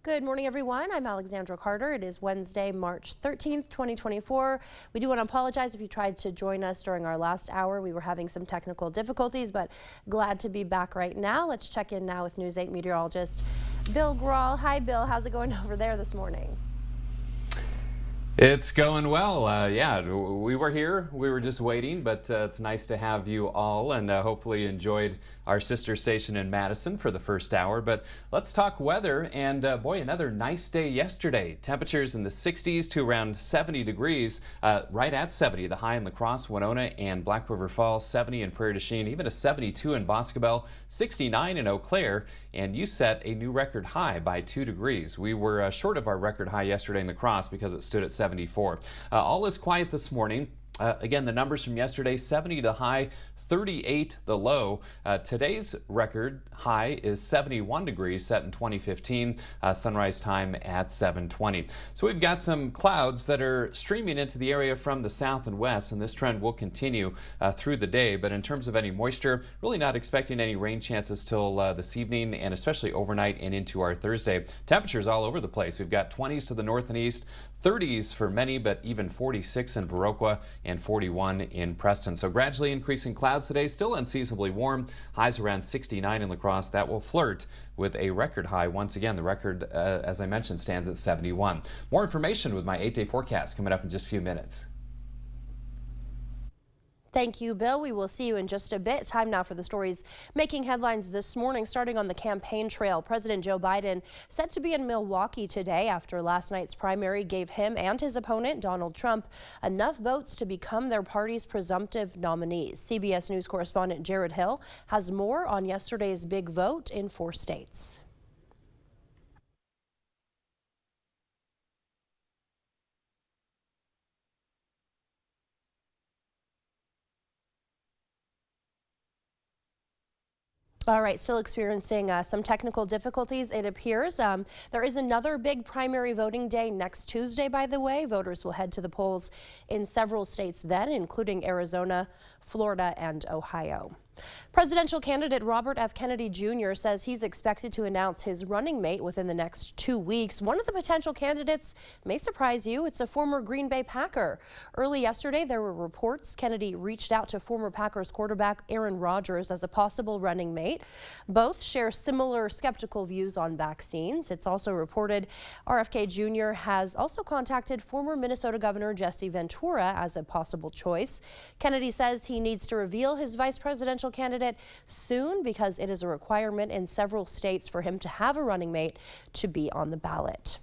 Good morning, everyone. I'm Alexandra Carter. It is Wednesday, March 13th, 2024. We do want to apologize if you tried to join us during our last hour. We were having some technical difficulties, but glad to be back right now. Let's check in now with News 8 meteorologist Bill Grahl. Hi, Bill. How's it going over there this morning? It's going well. Yeah, we were here. We were just waiting, but it's nice to have you all, and hopefully you enjoyed our sister station in Madison for the first hour. But let's talk weather, and boy, another nice day yesterday. Temperatures in the 60s to around 70 degrees, right at 70. The high in La Crosse, Winona, and Black River Falls, 70 in Prairie du Chien, even a 72 in Boscobel, 69 in Eau Claire, and you set a new record high by 2 degrees. We were short of our record high yesterday in La Crosse because it stood at 74. All is quiet this morning. Again, the numbers from yesterday, 70 the high, 38 the low. Today's record high is 71 degrees, set in 2015, sunrise time at 7:20. So we've got some clouds that are streaming into the area from the south and west, and this trend will continue through the day. But in terms of any moisture, really not expecting any rain chances till this evening, and especially overnight and into our Thursday. Temperatures all over the place. We've got 20s to the north and east, 30s for many, but even 46 in Viroqua and 41 in Preston. So gradually increasing clouds today, still unseasonably warm. Highs around 69 in La Crosse. That will flirt with a record high. Once again, the record, as I mentioned, stands at 71. More information with my 8-day forecast coming up in just a few minutes. Thank you, Bill. We will see you in just a bit. Time now for the stories making headlines this morning. Starting on the campaign trail, President Joe Biden set to be in Milwaukee today after last night's primary gave him and his opponent, Donald Trump, enough votes to become their party's presumptive nominees. CBS News correspondent Jared Hill has more on yesterday's big vote in 4 states. All right, still experiencing some technical difficulties, it appears. There is another big primary voting day next Tuesday, by the way. Voters will head to the polls in several states then, including Arizona, Florida, and Ohio. Presidential candidate Robert F. Kennedy Jr. says he's expected to announce his running mate within the next 2 weeks. One of the potential candidates may surprise you. It's a former Green Bay Packer. Early yesterday, there were reports Kennedy reached out to former Packers quarterback Aaron Rodgers as a possible running mate. Both share similar skeptical views on vaccines. It's also reported RFK Jr. has also contacted former Minnesota Governor Jesse Ventura as a possible choice. Kennedy says he needs to reveal his vice presidential candidate soon because it is a requirement in several states for him to have a running mate to be on the ballot.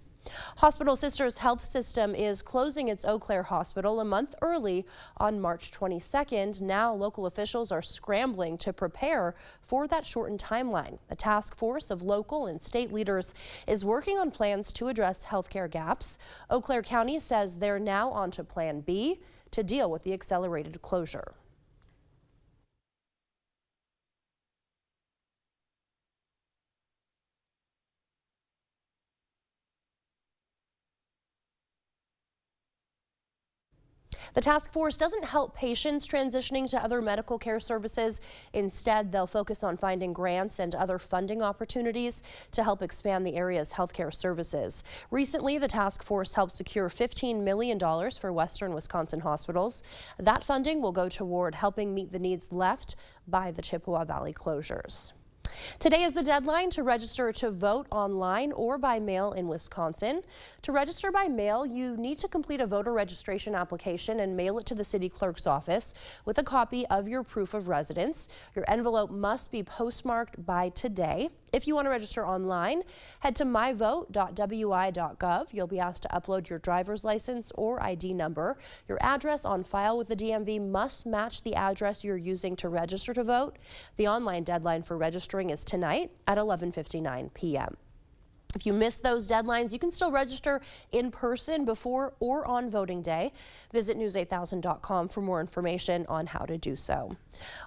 Hospital Sisters Health System is closing its Eau Claire Hospital a month early on March 22nd. Now local officials are scrambling to prepare for that shortened timeline. A task force of local and state leaders is working on plans to address healthcare gaps. Eau Claire County says they're now on to Plan B to deal with the accelerated closure. The task force doesn't help patients transitioning to other medical care services. Instead, they'll focus on finding grants and other funding opportunities to help expand the area's healthcare services. Recently, the task force helped secure $15 million for Western Wisconsin hospitals. That funding will go toward helping meet the needs left by the Chippewa Valley closures. Today is the deadline to register to vote online or by mail in Wisconsin. To register by mail, you need to complete a voter registration application and mail it to the city clerk's office with a copy of your proof of residence. Your envelope must be postmarked by today. If you want to register online, head to myvote.wi.gov. You'll be asked to upload your driver's license or ID number. Your address on file with the DMV must match the address you're using to register to vote. The online deadline for registering is tonight at 11:59 p.m. If you miss those deadlines, you can still register in person before or on voting day. Visit news8000.com for more information on how to do so.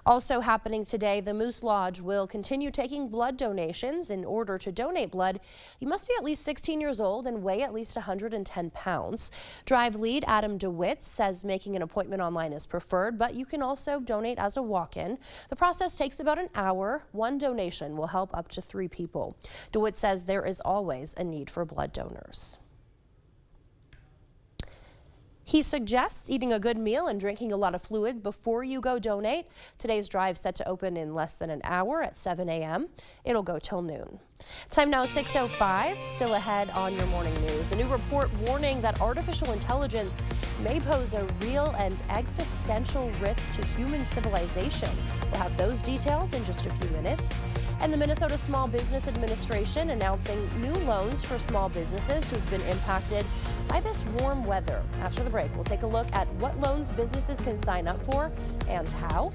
Also happening today, the Moose Lodge will continue taking blood donations. In order to donate blood, you must be at least 16 years old and weigh at least 110 pounds. Drive lead Adam DeWitt says making an appointment online is preferred, but you can also donate as a walk-in. The process takes about an hour. One donation will help up to 3 people. DeWitt says there is always a need for blood donors. He suggests eating a good meal and drinking a lot of fluid before you go donate. Today's drive set to open in less than an hour at 7 a.m. It'll go till noon. Time now 6:05. Still ahead on your morning news. A new report warning that artificial intelligence may pose a real and existential risk to human civilization. We'll have those details in just a few minutes. And the Minnesota Small Business Administration announcing new loans for small businesses who've been impacted by this warm weather. After the break, we'll take a look at what loans businesses can sign up for and how.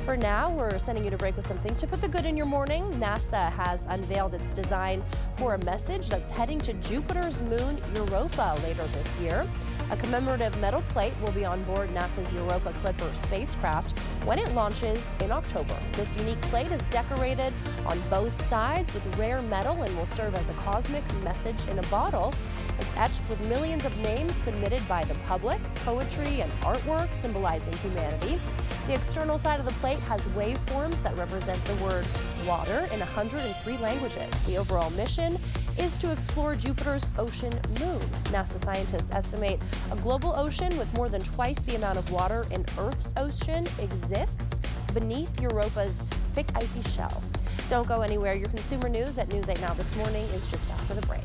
For now, we're sending you to break with something to put the good in your morning. NASA has unveiled its design for a message that's heading to Jupiter's moon, Europa, later this year. A commemorative metal plate will be on board NASA's Europa Clipper spacecraft when it launches in October. This unique plate is decorated on both sides with rare metal and will serve as a cosmic message in a bottle. It's etched with millions of names submitted by the public, poetry and artwork symbolizing humanity. The external side of the plate has waveforms that represent the word water in 103 languages. The overall mission is to explore Jupiter's ocean moon. NASA scientists estimate a global ocean with more than twice the amount of water in Earth's ocean exists beneath Europa's thick icy shell. Don't go anywhere. Your consumer news at News 8 Now this morning is just after the break.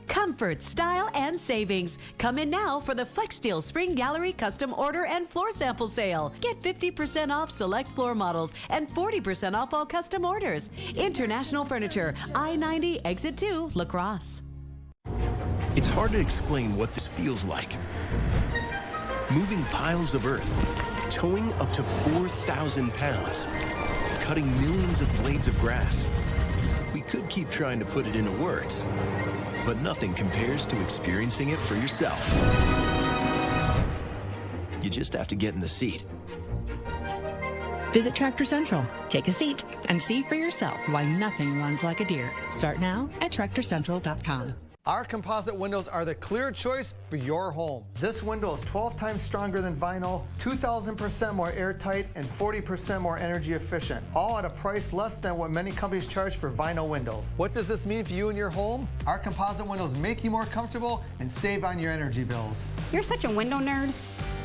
Comfort, style, and savings. Come in now for the FlexSteel Spring Gallery Custom Order and Floor Sample Sale. Get 50% off select floor models and 40% off all custom orders. International Furniture, I-90, Exit 2, La Crosse. It's hard to explain what this feels like. Moving piles of earth, towing up to 4,000 pounds, cutting millions of blades of grass. We could keep trying to put it into words, but nothing compares to experiencing it for yourself. You just have to get in the seat. Visit Tractor Central. Take a seat and see for yourself why nothing runs like a deer. Start now at TractorCentral.com. Our composite windows are the clear choice for your home. This window is 12 times stronger than vinyl, 2,000% more airtight, and 40% more energy efficient. All at a price less than what many companies charge for vinyl windows. What does this mean for you and your home? Our composite windows make you more comfortable and save on your energy bills. You're such a window nerd.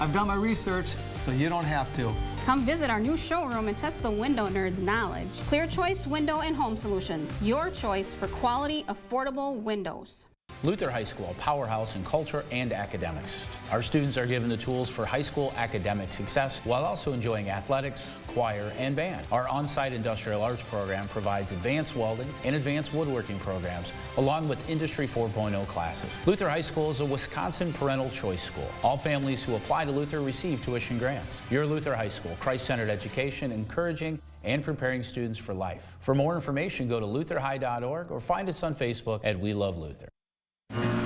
I've done my research, so you don't have to. Come visit our new showroom and test the window nerd's knowledge. Clear Choice Window and Home Solutions. Your choice for quality, affordable windows. Luther High School, a powerhouse in culture and academics. Our students are given the tools for high school academic success while also enjoying athletics, choir, and band. Our on-site industrial arts program provides advanced welding and advanced woodworking programs, along with Industry 4.0 classes. Luther High School is a Wisconsin parental choice school. All families who apply to Luther receive tuition grants. Your Luther High School, Christ-centered education, encouraging and preparing students for life. For more information, go to lutherhigh.org or find us on Facebook at We Love Luther.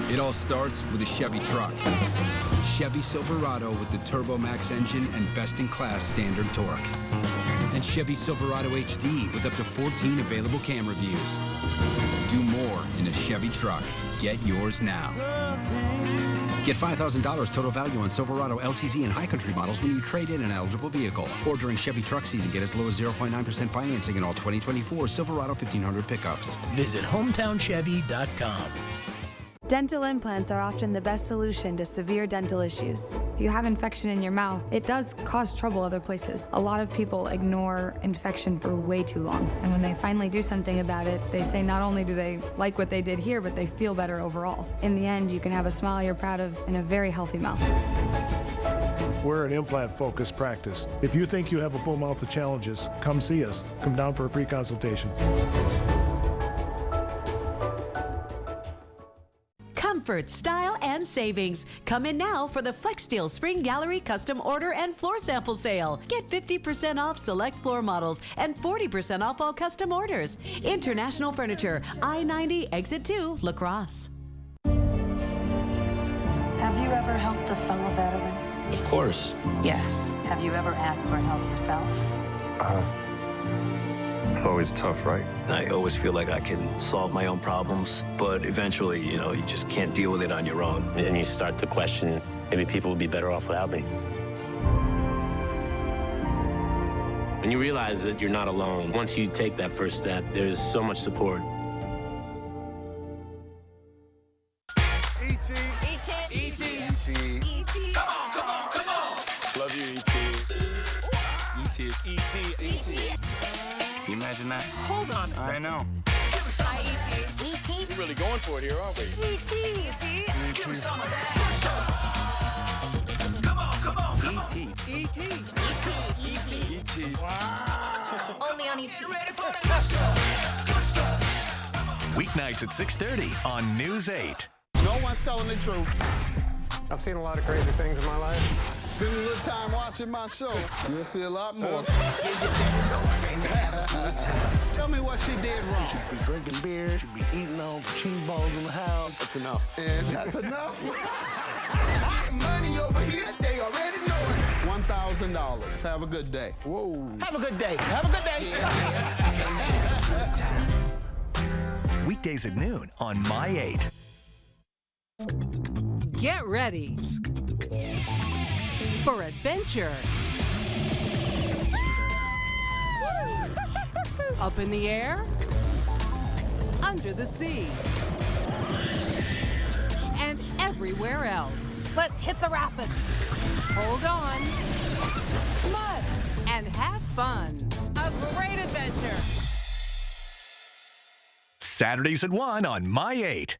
It all starts with a Chevy truck. Chevy Silverado with the Turbo Max engine and best-in-class standard torque. And Chevy Silverado HD with up to 14 available camera views. Do more in a Chevy truck. Get yours now. Get $5,000 total value on Silverado, LTZ, and High Country models when you trade in an eligible vehicle. Or during Chevy truck season, get as low as 0.9% financing in all 2024 Silverado 1500 pickups. Visit HometownChevy.com. Dental implants are often the best solution to severe dental issues. If you have infection in your mouth, it does cause trouble other places. A lot of people ignore infection for way too long. And when they finally do something about it, they say not only do they like what they did here, but they feel better overall. In the end, you can have a smile you're proud of and a very healthy mouth. We're an implant-focused practice. If you think you have a full mouth of challenges, come see us. Come down for a free consultation. Comfort, style, and savings. Come in now for the FlexSteel Spring Gallery Custom Order and Floor Sample Sale. Get 50% off select floor models and 40% off all custom orders. International Furniture, I-90, Exit 2, La Crosse. Have you ever helped a fellow veteran? Of course. Yes. Have you ever asked for help yourself? It's always tough, right? I always feel like I can solve my own problems, but eventually, you just can't deal with it on your own. And you start to question, maybe people would be better off without me. When you realize that you're not alone, once you take that first step, there's so much support. Hold on a second. I know. Hi, E.T. E.T. We're really going for it here, aren't we? E.T. Give me some of that. Come on. E.T. E.T. E.T. E.T. Wow. Only on E.T. Weeknights at 6:30 on News 8. No one's telling the truth. I've seen a lot of crazy things in my life. Spend a little time watching my show. You'll see a lot more. Tell me what she did wrong. She'd be drinking beer. She'd be eating all the cheese balls in the house. That's enough. And that's enough. Money over here, they already know it. $1,000. Have a good day. Whoa. Have a good day. Have a good day. Weekdays at noon on My 8. Get ready for adventure. Up in the air, under the sea, and everywhere else. Let's hit the rapids. Hold on Come on. and have fun. A great adventure. Saturdays at 1 on My 8.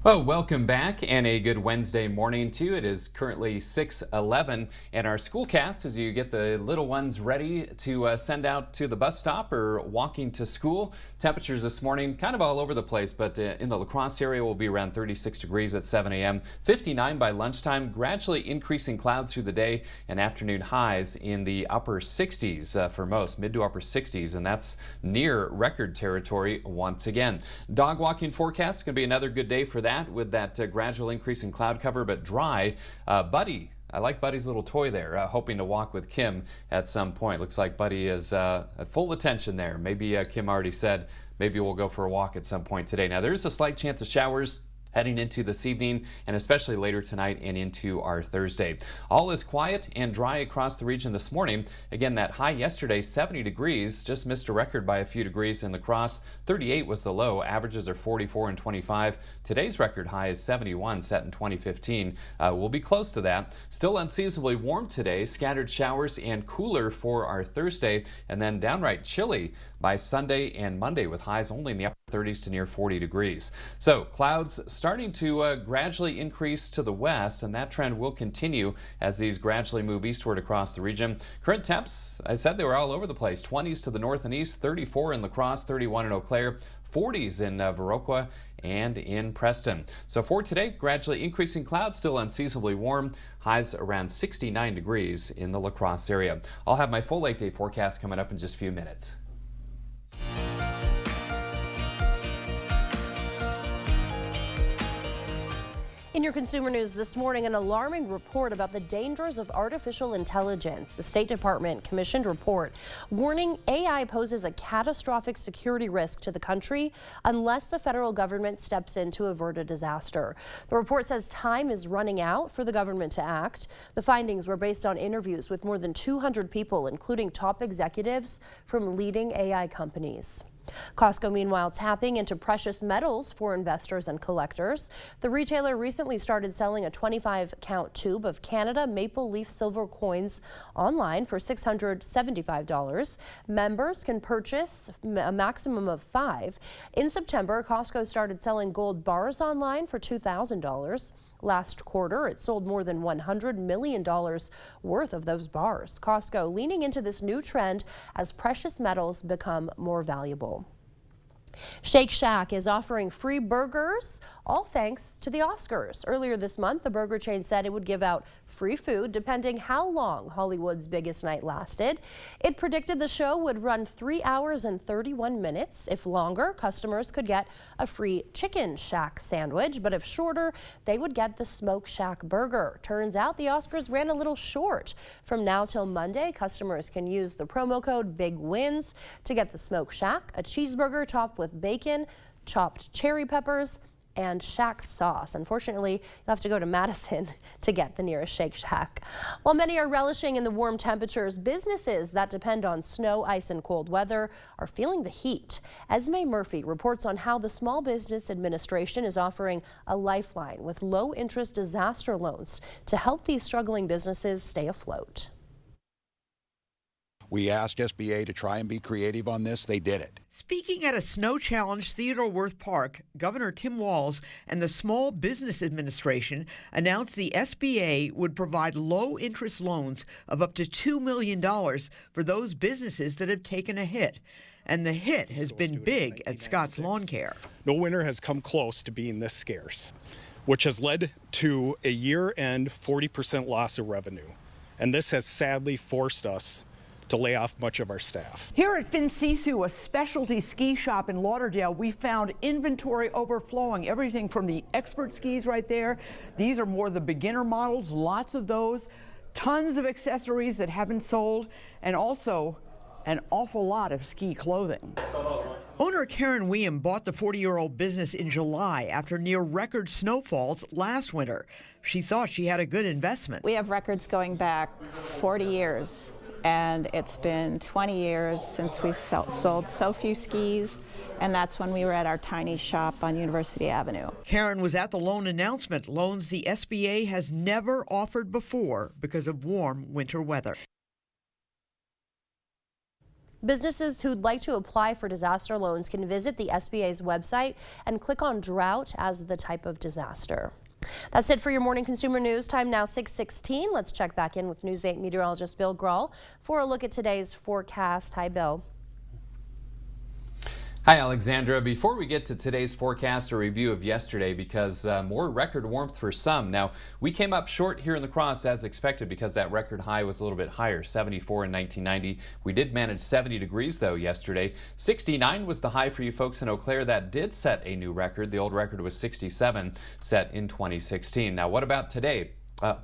Well, welcome back and a good Wednesday morning to you. It is currently 6:11 and our school cast as you get the little ones ready to send out to the bus stop or walking to school. Temperatures this morning kind of all over the place, but in the La Crosse area will be around 36 degrees at 7 a.m., 59 by lunchtime, gradually increasing clouds through the day and afternoon highs in the upper 60s for most, mid to upper 60s, and that's near record territory once again. Dog walking forecast is going to be another good day for that. With that gradual increase in cloud cover, but dry. Buddy, I like Buddy's little toy there, hoping to walk with Kim at some point. Looks like Buddy is at full attention there. Maybe Kim already said maybe we'll go for a walk at some point today. Now, there's a slight chance of showers heading into this evening and especially later tonight and into our Thursday. All is quiet and dry across the region this morning. Again, that high yesterday, 70 degrees, just missed a record by a few degrees in La Crosse. 38 was the low. Averages are 44 and 25. Today's record high is 71, set in 2015. We'll be close to that. Still unseasonably warm today. Scattered showers and cooler for our Thursday, and then downright chilly by Sunday and Monday with highs only in the upper 30s to near 40 degrees. So clouds starting to gradually increase to the west, and that trend will continue as these gradually move eastward across the region. Current temps, I said they were all over the place. 20s to the north and east, 34 in La Crosse, 31 in Eau Claire, 40s in Viroqua and in Preston. So for today, gradually increasing clouds, still unseasonably warm. Highs around 69 degrees in the La Crosse area. I'll have my full 8-day forecast coming up in just a few minutes. In your consumer news this morning, an alarming report about the dangers of artificial intelligence. The State Department commissioned a report warning AI poses a catastrophic security risk to the country unless the federal government steps in to avert a disaster. The report says time is running out for the government to act. The findings were based on interviews with more than 200 people, including top executives from leading AI companies. Costco, meanwhile, tapping into precious metals for investors and collectors. The retailer recently started selling a 25-count tube of Canada maple leaf silver coins online for $675. Members can purchase a maximum of 5. In September, Costco started selling gold bars online for $2,000. Last quarter, it sold more than $100 million worth of those bars. Costco leaning into this new trend as precious metals become more valuable. Shake Shack is offering free burgers, all thanks to the Oscars. Earlier this month, the burger chain said it would give out free food depending how long Hollywood's biggest night lasted. It predicted the show would run 3 hours and 31 minutes. If longer, customers could get a free Chicken Shack sandwich, but if shorter, they would get the Smoke Shack burger. Turns out the Oscars ran a little short. From now till Monday, customers can use the promo code BIGWINS to get the Smoke Shack, a cheeseburger topped with bacon, chopped cherry peppers, and Shack sauce. Unfortunately, you'll have to go to Madison to get the nearest Shake Shack. While many are relishing in the warm temperatures, businesses that depend on snow, ice, and cold weather are feeling the heat. Esme Murphy reports on how the Small Business Administration is offering a lifeline with low-interest disaster loans to help these struggling businesses stay afloat. We asked SBA to try and be creative on this. They did it. Speaking at a snow challenge Theodore Wirth Park, Governor Tim Walz and the Small Business Administration announced the SBA would provide low-interest loans of up to $2 million for those businesses that have taken a hit. And the hit has been big at Scott's Lawn Care. No winter has come close to being this scarce, which has led to a year-end 40% loss of revenue. And this has sadly forced us to lay off much of our staff. Here at Finsisu, a specialty ski shop in Lauderdale, we found inventory overflowing. Everything from the expert skis right there. These are more the beginner models, lots of those. Tons of accessories that haven't sold, and also an awful lot of ski clothing. Owner Karen Weehm bought the 40-year-old business in July after near-record snowfalls last winter. She thought she had a good investment. We have records going back 40 years. And it's been 20 years since we sold so few skis, and that's when we were at our tiny shop on University Avenue. Karen was at the loan announcement, loans the SBA has never offered before because of warm winter weather. Businesses who'd like to apply for disaster loans can visit the SBA's website and click on drought as the type of disaster. That's it for your morning consumer news. Time now 6:16. Let's check back in with News 8 meteorologist Bill Grahl for a look at today's forecast. Hi, Bill. Hi, Alexandra. Before we get to today's forecast, a review of yesterday because more record warmth for some. Now, we came up short here in La Crosse as expected because that record high was a little bit higher, 74 in 1990. We did manage 70 degrees, though, yesterday. 69 was the high for you folks in Eau Claire. That did set a new record. The old record was 67, set in 2016. Now, what about today?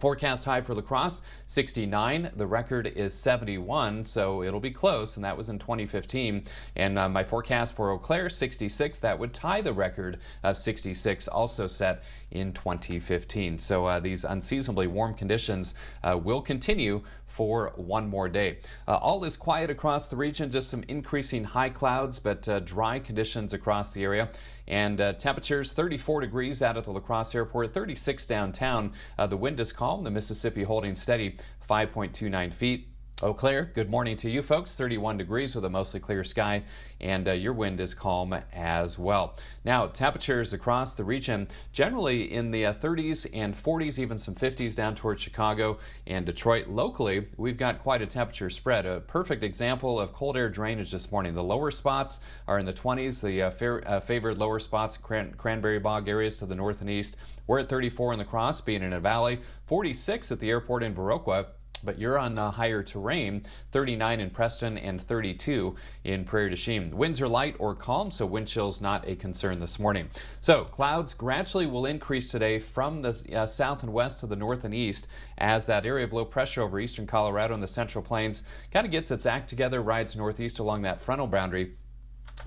Forecast high for La Crosse, 69. The record is 71, so it'll be close, and that was in 2015. And my forecast for Eau Claire, 66. That would tie the record of 66, also set in 2015. So these unseasonably warm conditions will continue for one more day. All is quiet across the region, just some increasing high clouds, but dry conditions across the area. And temperatures 34 degrees out at the La Crosse Airport, 36 downtown. The wind is calm, the Mississippi holding steady, 5.29 feet. Eau Claire, good morning to you folks. 31 degrees with a mostly clear sky, and your wind is calm as well. Now, temperatures across the region generally in the 30s and 40s, even some 50s down towards Chicago and Detroit. Locally, we've got quite a temperature spread. A perfect example of cold air drainage this morning. The lower spots are in the 20s, the favored lower spots, Cranberry Bog areas to the north and east. We're at 34 in La Crosse, being in a valley, 46 at the airport in Viroqua. But you're on higher terrain, 39 in Preston and 32 in Prairie du Chien. Winds are light or calm, so wind chill's not a concern this morning. So clouds gradually will increase today from the south and west to the north and east as that area of low pressure over eastern Colorado and the Central Plains kind of gets its act together, rides northeast along that frontal boundary.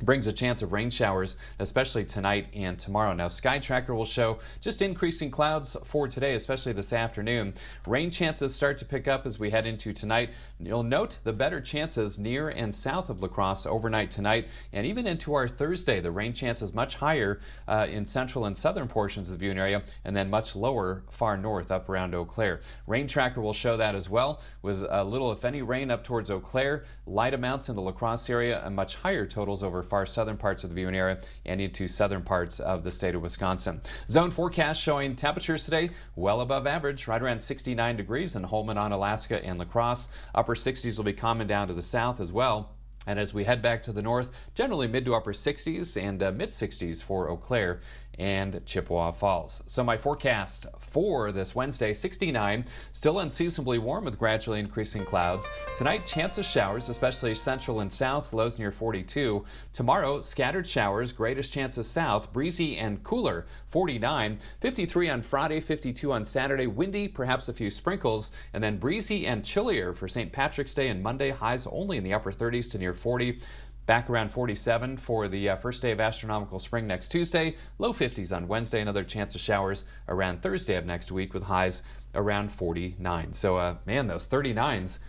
Brings a chance of rain showers, especially tonight and tomorrow. Now, Sky Tracker will show just increasing clouds for today, especially this afternoon. Rain chances start to pick up as we head into tonight. You'll note the better chances near and south of La Crosse overnight tonight and even into our Thursday. The rain chances much higher in central and southern portions of the viewing area and then much lower far north up around Eau Claire. Rain Tracker will show that as well with a little, if any, rain up towards Eau Claire, light amounts in the La Crosse area and much higher totals over far southern parts of the viewing area and into southern parts of the state of Wisconsin. Zone forecast showing temperatures today well above average, right around 69 degrees in Holman, Alaska and La Crosse. Upper 60s will be calming down to the south as well. And as we head back to the north, generally mid to upper 60s and mid 60s for Eau Claire and Chippewa Falls. So my forecast for this Wednesday, 69, still unseasonably warm with gradually increasing clouds. Tonight, chance of showers, especially central and south, lows near 42. Tomorrow, scattered showers, greatest chances south, breezy and cooler, 49. 53 on Friday, 52 on Saturday, windy, perhaps a few sprinkles, and then breezy and chillier for St. Patrick's Day and Monday, highs only in the upper 30s to near 40. Back around 47 for the first day of astronomical spring next Tuesday. Low 50s on Wednesday. Another chance of showers around Thursday of next week with highs around 49. So, man, those 39s.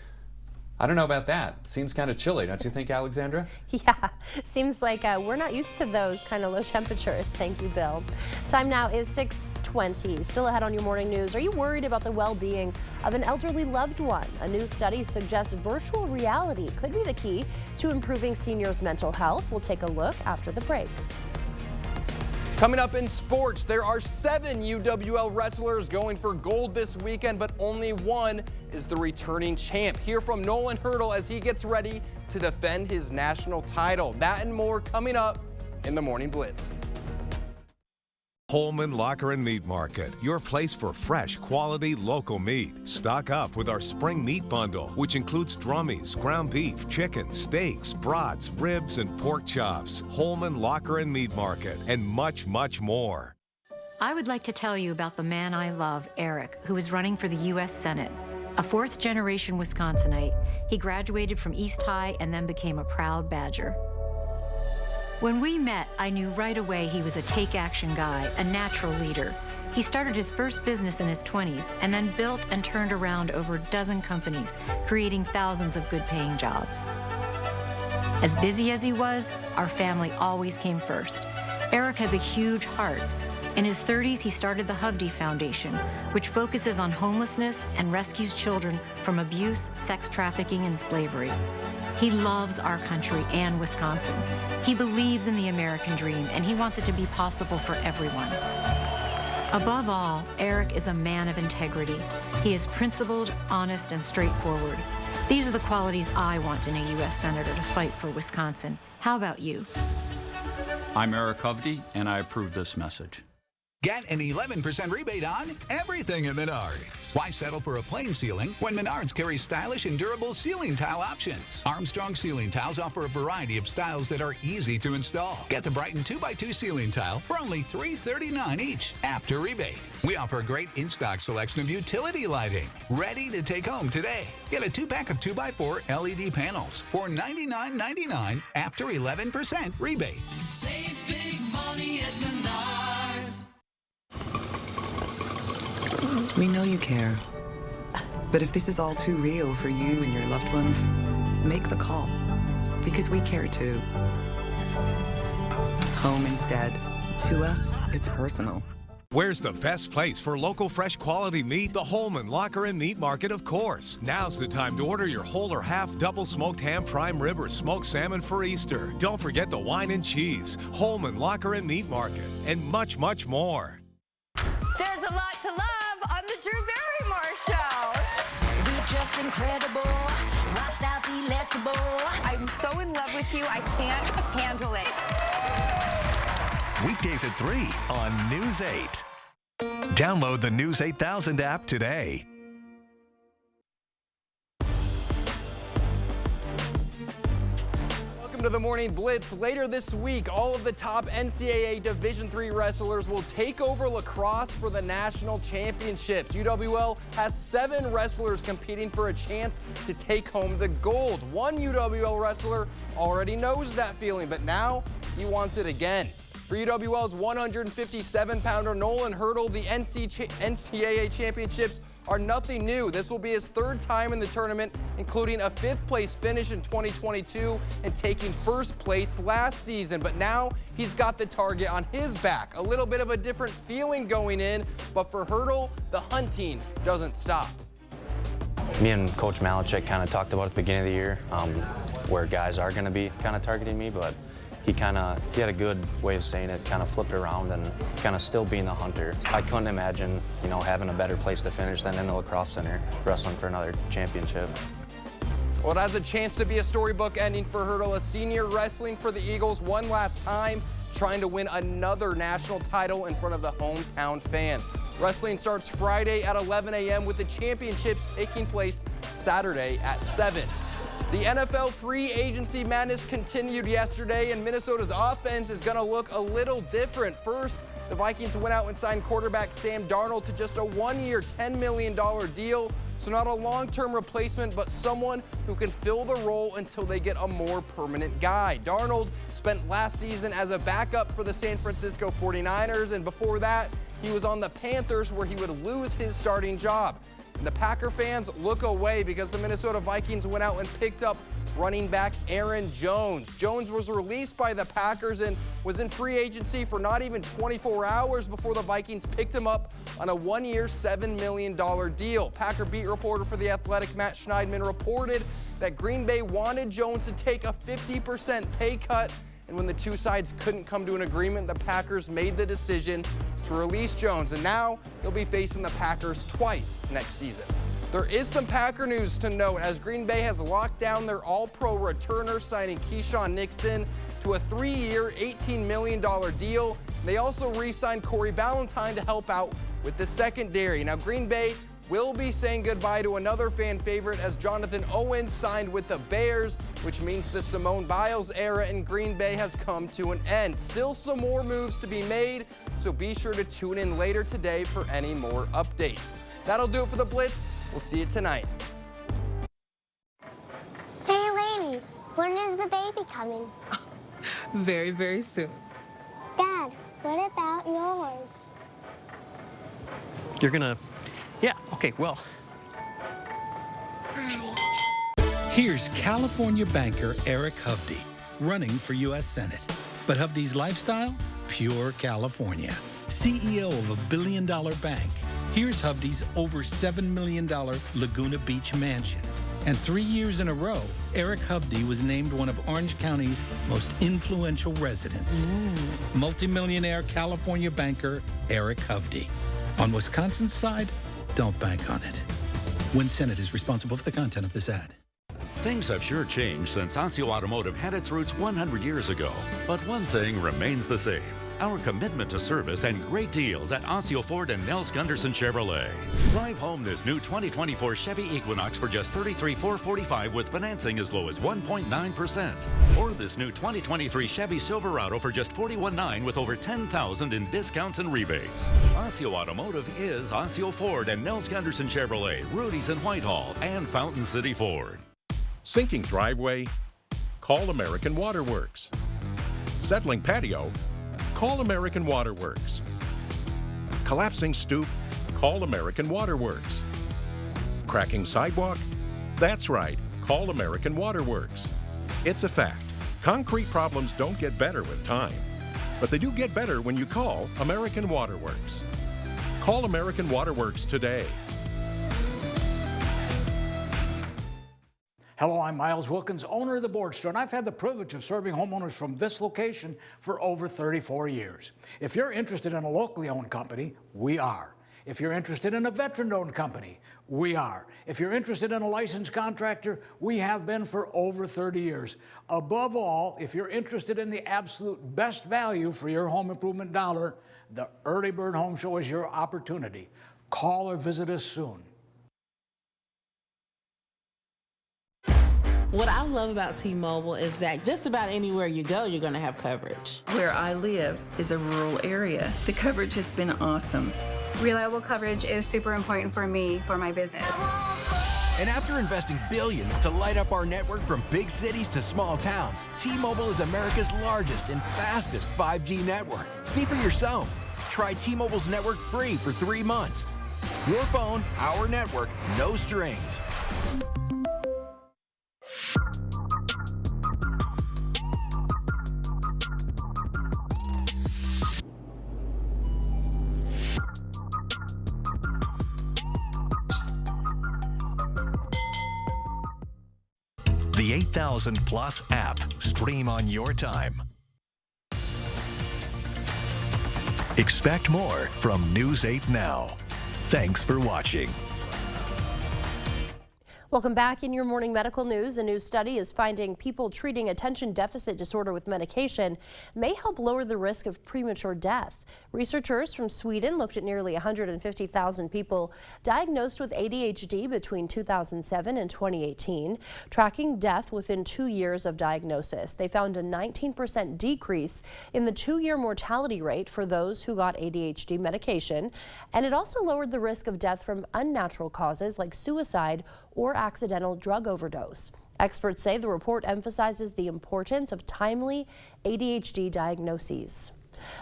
I don't know about that. Seems kind of chilly, don't you think, Alexandra? Yeah, seems like we're not used to those kind of low temperatures. Thank you, Bill. Time now is 6:20. Still ahead on your morning news. Are you worried about the well-being of an elderly loved one? A new study suggests virtual reality could be the key to improving seniors' mental health. We'll take a look after the break. Coming up in sports, there are 7 UWL wrestlers going for gold this weekend, but only one is the returning champ. Hear from Nolan Hurdle as he gets ready to defend his national title. That and more coming up in the Morning Blitz. Holman Locker and Meat Market, your place for fresh, quality, local meat. Stock up with our spring meat bundle, which includes drummies, ground beef, chicken, steaks, brats, ribs, and pork chops. Holman Locker and Meat Market, and much, much more. I would like to tell you about the man I love, Eric, who is running for the U.S. Senate. A fourth-generation Wisconsinite, he graduated from East High and then became a proud Badger. When we met, I knew right away he was a take-action guy, a natural leader. He started his first business in his 20s and then built and turned around over a dozen companies, creating thousands of good-paying jobs. As busy as he was, our family always came first. Eric has a huge heart. In his 30s, he started the Hovde Foundation, which focuses on homelessness and rescues children from abuse, sex trafficking, and slavery. He loves our country and Wisconsin. He believes in the American dream, and he wants it to be possible for everyone. Above all, Eric is a man of integrity. He is principled, honest, and straightforward. These are the qualities I want in a U.S. Senator to fight for Wisconsin. How about you? I'm Eric Hovde, and I approve this message. Get an 11% rebate on everything at Menards. Why settle for a plain ceiling when Menards carries stylish and durable ceiling tile options? Armstrong ceiling tiles offer a variety of styles that are easy to install. Get the Brighton 2x2 ceiling tile for only $339 each after rebate. We offer a great in-stock selection of utility lighting, ready to take home today. Get a 2-pack of 2x4 LED panels for $99.99 after 11% rebate. Save big money at Menards. We know you care. But if this is all too real for you and your loved ones, make the call. Because we care too. Home instead. To us, it's personal. Where's the best place for local fresh quality meat? The Holman Locker and Meat Market, of course. Now's the time to order your whole or half double smoked ham, prime rib, or smoked salmon for Easter. Don't forget the wine and cheese. Holman Locker and Meat Market, and much, much more. There's a lot to love on the Drew Barrymore Show. We're just incredible, washed out delectable. I'm so in love with you, I can't handle it. Weekdays at 3 on News 8. Download the News 8000 app today. Welcome to the Morning Blitz. Later this week, all of the top NCAA Division III wrestlers will take over lacrosse for the national championships. UWL has 7 wrestlers competing for a chance to take home the gold. One UWL wrestler already knows that feeling, but now he wants it again. For UWL's 157-pounder Nolan Hurdle, the NCAA championships are nothing new. This will be his 3rd time in the tournament, including a 5th place finish in 2022 and taking 1st place last season. But now he's got the target on his back. A little bit of a different feeling going in, but for Hurdle, the hunting doesn't stop. Me and Coach Malachek kind of talked about at the beginning of the year where guys are going to be kind of targeting me, but he had a good way of saying it, kind of flipped around and kind of still being the hunter. I couldn't imagine, having a better place to finish than in the lacrosse center, wrestling for another championship. Well, it has a chance to be a storybook ending for Hurdle, a senior wrestling for the Eagles one last time, trying to win another national title in front of the hometown fans. Wrestling starts Friday at 11 a.m. with the championships taking place Saturday at 7. The NFL free agency madness continued yesterday, and Minnesota's offense is going to look a little different. First, the Vikings went out and signed quarterback Sam Darnold to just a 1-year, $10 million deal. So not a long-term replacement, but someone who can fill the role until they get a more permanent guy. Darnold spent last season as a backup for the San Francisco 49ers, and before that, he was on the Panthers where he would lose his starting job. And the Packer fans look away because the Minnesota Vikings went out and picked up running back Aaron Jones. Jones was released by the Packers and was in free agency for not even 24 hours before the Vikings picked him up on a one-year, $7 million deal. Packer beat reporter for The Athletic, Matt Schneidman, reported that Green Bay wanted Jones to take a 50% pay cut, and when the two sides couldn't come to an agreement, the Packers made the decision to release Jones, and now he'll be facing the Packers twice next season. There is some Packer news to note as Green Bay has locked down their all-pro returner, signing Keyshawn Nixon to a 3-year, $18 million deal. They also re-signed Corey Ballentine to help out with the secondary. Now, Green Bay will be saying goodbye to another fan favorite as Jonathan Owens signed with the Bears, which means the Simone Biles era in Green Bay has come to an end. Still some more moves to be made, so be sure to tune in later today for any more updates. That'll do it for the Blitz. We'll see you tonight. Hey, lady, when is the baby coming? Very, very soon. Dad, what about yours? You're gonna... Yeah, okay, well... Here's California banker Eric Hovde, running for U.S. Senate. But Hovde's lifestyle? Pure California. CEO of a billion-dollar bank. Here's Hovde's over $7 million Laguna Beach mansion. And 3 years in a row, Eric Hovde was named one of Orange County's most influential residents. Multimillionaire California banker Eric Hovde. On Wisconsin's side, don't bank on it. Win Senate is responsible for the content of this ad. Things have sure changed since Osseo Automotive had its roots 100 years ago. But one thing remains the same. Our commitment to service and great deals at Osseo Ford and Nels Gunderson Chevrolet. Drive home this new 2024 Chevy Equinox for just $33,445 with financing as low as 1.9%. Or this new 2023 Chevy Silverado for just $41,900 with over $10,000 in discounts and rebates. Osseo Automotive is Osseo Ford and Nels Gunderson Chevrolet, Rudy's in Whitehall, and Fountain City Ford. Sinking driveway? Call American Water Works. Settling patio? Call American Water Works. Collapsing stoop? Call American Water Works. Cracking sidewalk? That's right, call American Water Works. It's a fact. Concrete problems don't get better with time, but they do get better when you call American Water Works. Call American Water Works today. Hello, I'm Miles Wilkins, owner of the Board Store, and I've had the privilege of serving homeowners from this location for over 34 years. If you're interested in a locally owned company, we are. If you're interested in a veteran-owned company, we are. If you're interested in a licensed contractor, we have been for over 30 years. Above all, if you're interested in the absolute best value for your home improvement dollar, the Early Bird Home Show is your opportunity. Call or visit us soon. What I love about T-Mobile is that just about anywhere you go, you're going to have coverage. Where I live is a rural area. The coverage has been awesome. Reliable coverage is super important for me, for my business. And after investing billions to light up our network from big cities to small towns, T-Mobile is America's largest and fastest 5G network. See for yourself. Try T-Mobile's network free for 3 months. Your phone, our network, no strings. The 8000 Plus app. Stream on your time. Expect more from News 8 Now. Thanks for watching. Welcome back. In your morning medical news, a new study is finding people treating attention deficit disorder with medication may help lower the risk of premature death. Researchers from Sweden looked at nearly 150,000 people diagnosed with ADHD between 2007 and 2018, tracking death within 2 years of diagnosis. They found a 19% decrease in the 2-year mortality rate for those who got ADHD medication, and it also lowered the risk of death from unnatural causes like suicide or accidental drug overdose. Experts say the report emphasizes the importance of timely ADHD diagnoses.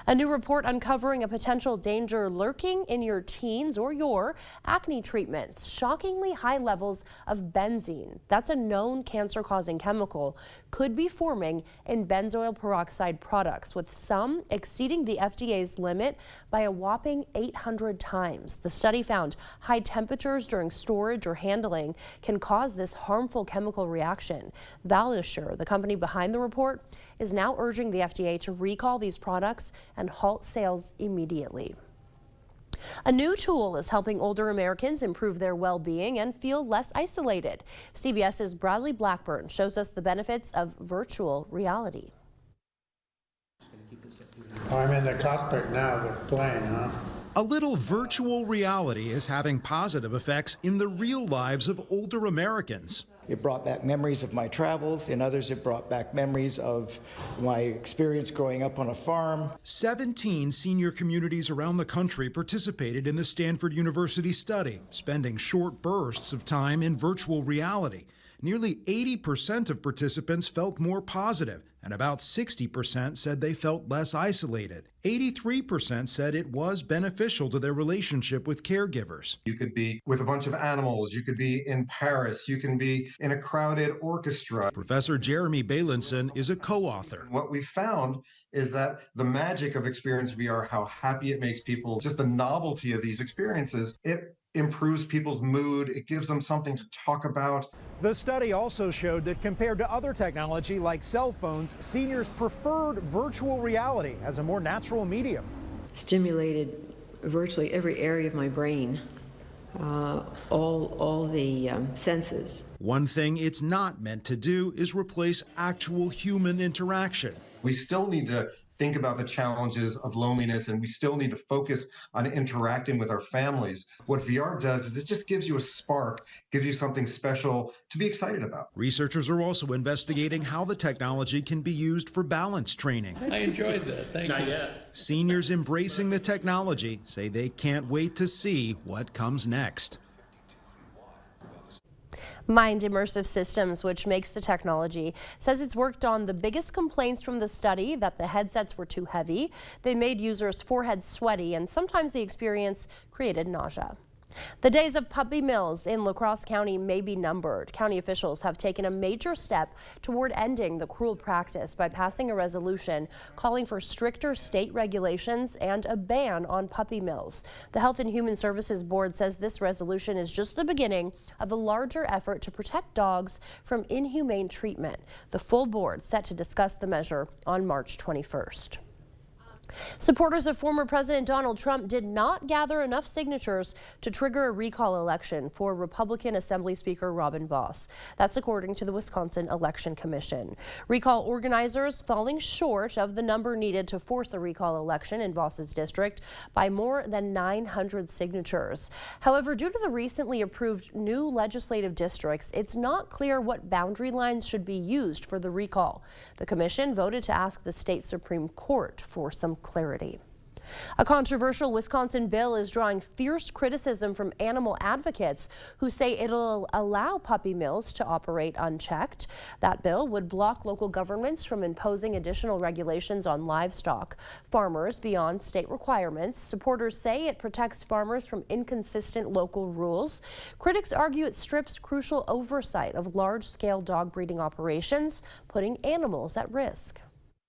A new report uncovering a potential danger lurking in your teens or your acne treatments. Shockingly high levels of benzene, that's a known cancer-causing chemical, could be forming in benzoyl peroxide products, with some exceeding the FDA's limit by a whopping 800 times. The study found high temperatures during storage or handling can cause this harmful chemical reaction. Valisure, the company behind the report, is now urging the FDA to recall these products and halt sales immediately. A new tool is helping older Americans improve their well-being and feel less isolated. CBS's Bradley Blackburn shows us the benefits of virtual reality. I'm in the cockpit now of the plane, huh? A little virtual reality is having positive effects in the real lives of older Americans. It brought back memories of my travels. In others, it brought back memories of my experience growing up on a farm. 17 senior communities around the country participated in the Stanford University study, spending short bursts of time in virtual reality. Nearly 80% of participants felt more positive, and about 60% said they felt less isolated. 83% said it was beneficial to their relationship with caregivers. You could be with a bunch of animals, you could be in Paris, you can be in a crowded orchestra. Professor Jeremy Bailenson is a co-author. What we found is that the magic of Experience VR, how happy it makes people, just the novelty of these experiences, it improves people's mood, it gives them something to talk about. The study also showed that compared to other technology like cell phones, seniors preferred virtual reality as a more natural medium. Stimulated virtually every area of my brain, all the senses. One thing it's not meant to do is replace actual human interaction. We still need to think about the challenges of loneliness, and we still need to focus on interacting with our families. What VR does is it just gives you a spark, gives you something special to be excited about. Researchers are also investigating how the technology can be used for balance training. I enjoyed that. Thank you. Not yet. Seniors embracing the technology say they can't wait to see what comes next. Mind Immersive Systems, which makes the technology, says it's worked on the biggest complaints from the study, that the headsets were too heavy. They made users' foreheads sweaty, and sometimes the experience created nausea. The days of puppy mills in La Crosse County may be numbered. County officials have taken a major step toward ending the cruel practice by passing a resolution calling for stricter state regulations and a ban on puppy mills. The Health and Human Services Board says this resolution is just the beginning of a larger effort to protect dogs from inhumane treatment. The full board set to discuss the measure on March 21st. Supporters of former President Donald Trump did not gather enough signatures to trigger a recall election for Republican Assembly Speaker Robin Vos. That's according to the Wisconsin Election Commission. Recall organizers falling short of the number needed to force a recall election in Vos's district by more than 900 signatures. However, due to the recently approved new legislative districts, it's not clear what boundary lines should be used for the recall. The commission voted to ask the state Supreme Court for some clarity. A controversial Wisconsin bill is drawing fierce criticism from animal advocates who say it'll allow puppy mills to operate unchecked. That bill would block local governments from imposing additional regulations on livestock farmers beyond state requirements. Supporters say it protects farmers from inconsistent local rules. Critics argue it strips crucial oversight of large-scale dog breeding operations, putting animals at risk.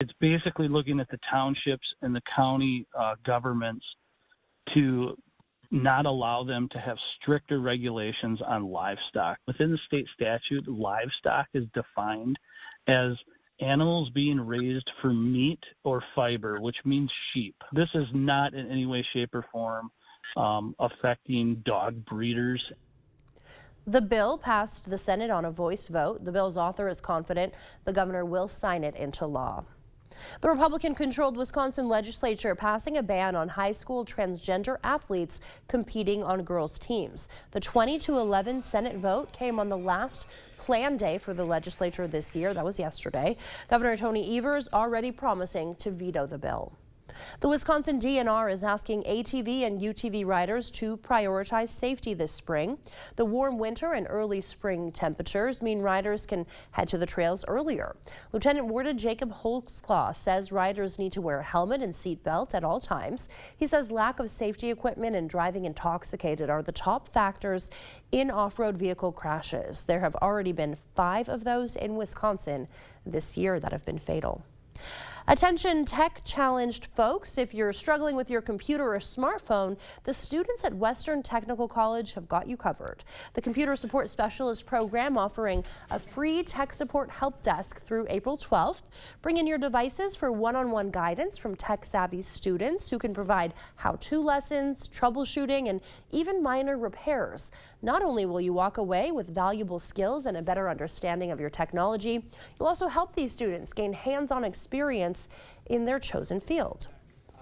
It's basically looking at the townships and the county governments to not allow them to have stricter regulations on livestock. Within the state statute, livestock is defined as animals being raised for meat or fiber, which means sheep. This is not in any way, shape, or form affecting dog breeders. The bill passed the Senate on a voice vote. The bill's author is confident the governor will sign it into law. The Republican-controlled Wisconsin legislature passing a ban on high school transgender athletes competing on girls' teams. The 20-11 Senate vote came on the last planned day for the legislature this year. That was yesterday. Governor Tony Evers already promising to veto the bill. The Wisconsin DNR is asking ATV and UTV riders to prioritize safety this spring. The warm winter and early spring temperatures mean riders can head to the trails earlier. Lieutenant Warden Jacob Holtzclaw says riders need to wear a helmet and seat belt at all times. He says lack of safety equipment and driving intoxicated are the top factors in off-road vehicle crashes. There have already been 5 of those in Wisconsin this year that have been fatal. Attention tech-challenged folks, if you're struggling with your computer or smartphone, the students at Western Technical College have got you covered. The Computer Support Specialist program offering a free tech support help desk through April 12th. Bring in your devices for one-on-one guidance from tech-savvy students who can provide how-to lessons, troubleshooting, and even minor repairs. Not only will you walk away with valuable skills and a better understanding of your technology, you'll also help these students gain hands-on experience in their chosen field.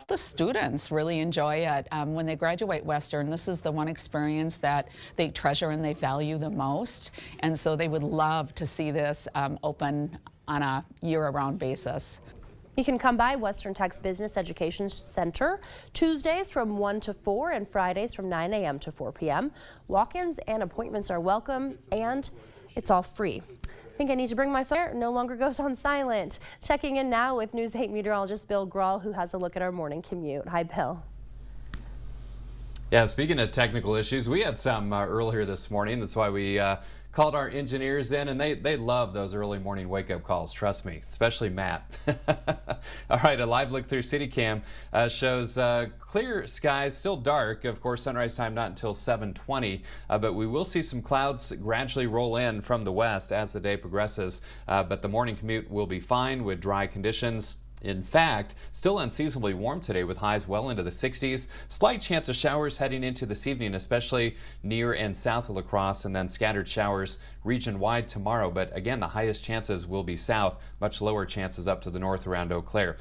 The students really enjoy it. When they graduate Western, this is the one experience that they treasure and they value the most. And so they would love to see this open on a year-round basis. You can come by Western Tech's Business Education Center Tuesdays from 1 to 4 and Fridays from 9 a.m. to 4 p.m. Walk-ins and appointments are welcome, and it's all free. I think I need to bring my phone. No longer goes on silent. Checking in now with News 8 meteorologist Bill Grahl, who has a look at our morning commute. Hi, Bill. Yeah, speaking of technical issues, we had some earlier this morning. That's why we called our engineers in, and they love those early morning wake-up calls, trust me, especially Matt. All right, a live look through CityCam shows clear skies, still dark. Of course, sunrise time not until 7:20, but we will see some clouds gradually roll in from the west as the day progresses, but the morning commute will be fine with dry conditions. In fact, still unseasonably warm today with highs well into the 60s. Slight chance of showers heading into this evening, especially near and south of La Crosse, and then scattered showers region-wide tomorrow. But again, the highest chances will be south, much lower chances up to the north around Eau Claire.